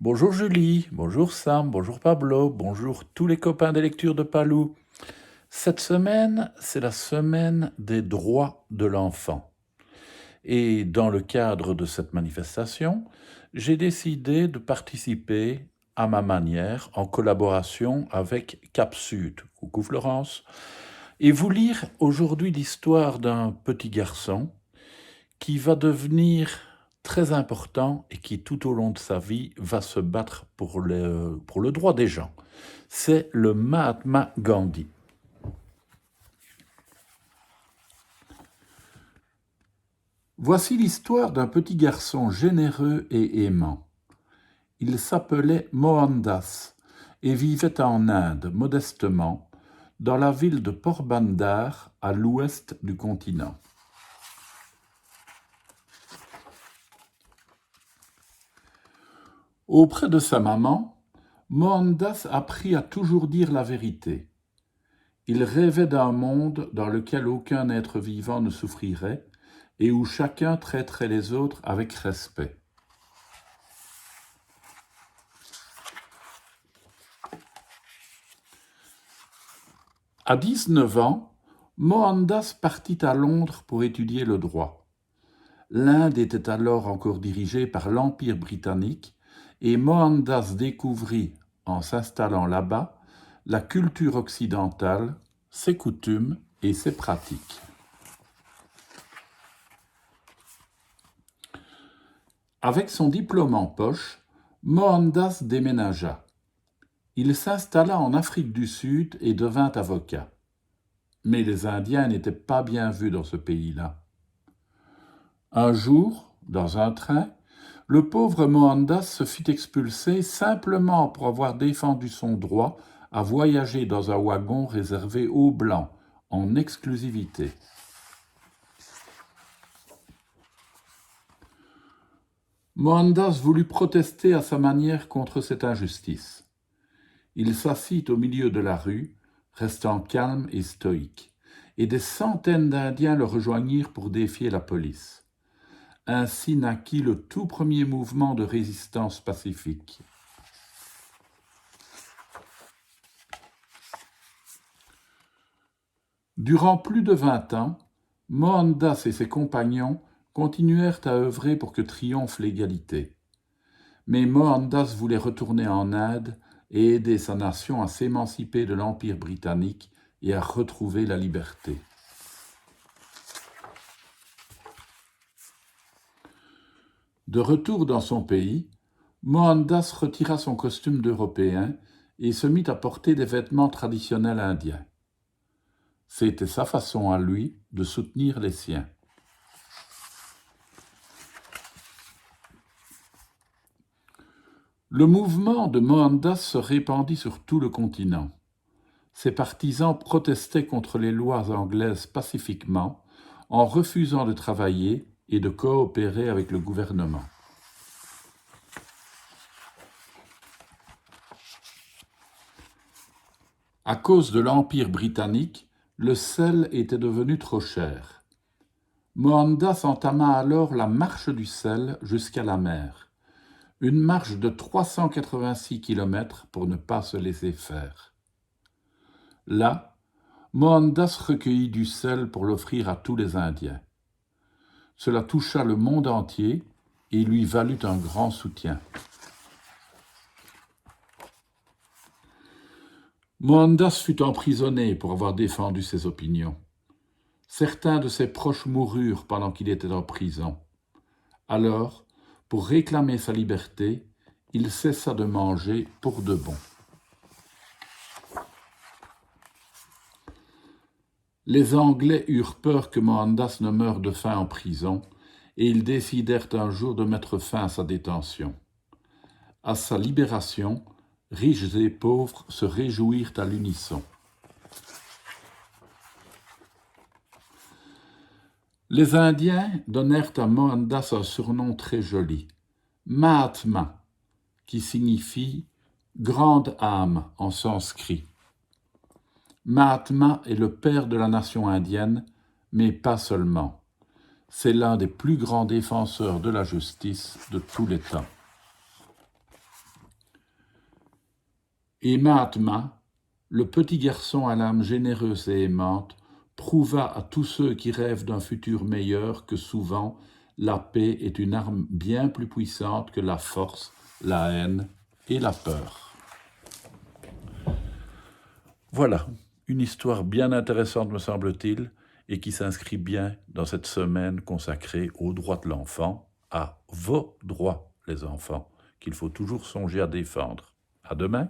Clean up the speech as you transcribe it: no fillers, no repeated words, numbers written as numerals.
Bonjour Julie, bonjour Sam, bonjour Pablo, bonjour tous les copains des lectures de Palou. Cette semaine, c'est la semaine des droits de l'enfant. Et dans le cadre de cette manifestation, j'ai décidé de participer à ma manière, en collaboration avec Cap Sud, coucou Florence, et vous lire aujourd'hui l'histoire d'un petit garçon qui va devenir très important et qui tout au long de sa vie va se battre pour le droit des gens. C'est le Mahatma Gandhi. Voici l'histoire d'un petit garçon généreux et aimant. Il s'appelait Mohandas et vivait en Inde, modestement, dans la ville de Porbandar, à l'ouest du continent. Auprès de sa maman, Mohandas apprit à toujours dire la vérité. Il rêvait d'un monde dans lequel aucun être vivant ne souffrirait et où chacun traiterait les autres avec respect. À 19 ans, Mohandas partit à Londres pour étudier le droit. L'Inde était alors encore dirigée par l'Empire britannique et Mohandas découvrit, en s'installant là-bas, la culture occidentale, ses coutumes et ses pratiques. Avec son diplôme en poche, Mohandas déménagea. Il s'installa en Afrique du Sud et devint avocat. Mais les Indiens n'étaient pas bien vus dans ce pays-là. Un jour, dans un train, le pauvre Mohandas se fit expulser simplement pour avoir défendu son droit à voyager dans un wagon réservé aux Blancs, en exclusivité. Mohandas voulut protester à sa manière contre cette injustice. Il s'assit au milieu de la rue, restant calme et stoïque, et des centaines d'Indiens le rejoignirent pour défier la police. Ainsi naquit le tout premier mouvement de résistance pacifique. Durant plus de 20 ans, Mohandas et ses compagnons continuèrent à œuvrer pour que triomphe l'égalité. Mais Mohandas voulait retourner en Inde et aider sa nation à s'émanciper de l'Empire britannique et à retrouver la liberté. De retour dans son pays, Mohandas retira son costume d'Européen et se mit à porter des vêtements traditionnels indiens. C'était sa façon à lui de soutenir les siens. Le mouvement de Mohandas se répandit sur tout le continent. Ses partisans protestaient contre les lois anglaises pacifiquement, en refusant de travailler et de coopérer avec le gouvernement. À cause de l'Empire britannique, le sel était devenu trop cher. Mohandas entama alors la marche du sel jusqu'à la mer, une marche de 386 km pour ne pas se laisser faire. Là, Mohandas recueillit du sel pour l'offrir à tous les Indiens. Cela toucha le monde entier et lui valut un grand soutien. Mohandas fut emprisonné pour avoir défendu ses opinions. Certains de ses proches moururent pendant qu'il était en prison. Alors, pour réclamer sa liberté, il cessa de manger pour de bon. Les Anglais eurent peur que Mohandas ne meure de faim en prison, et ils décidèrent un jour de mettre fin à sa détention. À sa libération, riches et pauvres se réjouirent à l'unisson. Les Indiens donnèrent à Mohandas un surnom très joli, Mahatma, qui signifie « grande âme » en sanskrit. Mahatma est le père de la nation indienne, mais pas seulement. C'est l'un des plus grands défenseurs de la justice de tous les temps. Et Mahatma, le petit garçon à l'âme généreuse et aimante, prouva à tous ceux qui rêvent d'un futur meilleur que souvent la paix est une arme bien plus puissante que la force, la haine et la peur. Voilà, une histoire bien intéressante me semble-t-il, et qui s'inscrit bien dans cette semaine consacrée aux droits de l'enfant, à vos droits les enfants, qu'il faut toujours songer à défendre. À demain.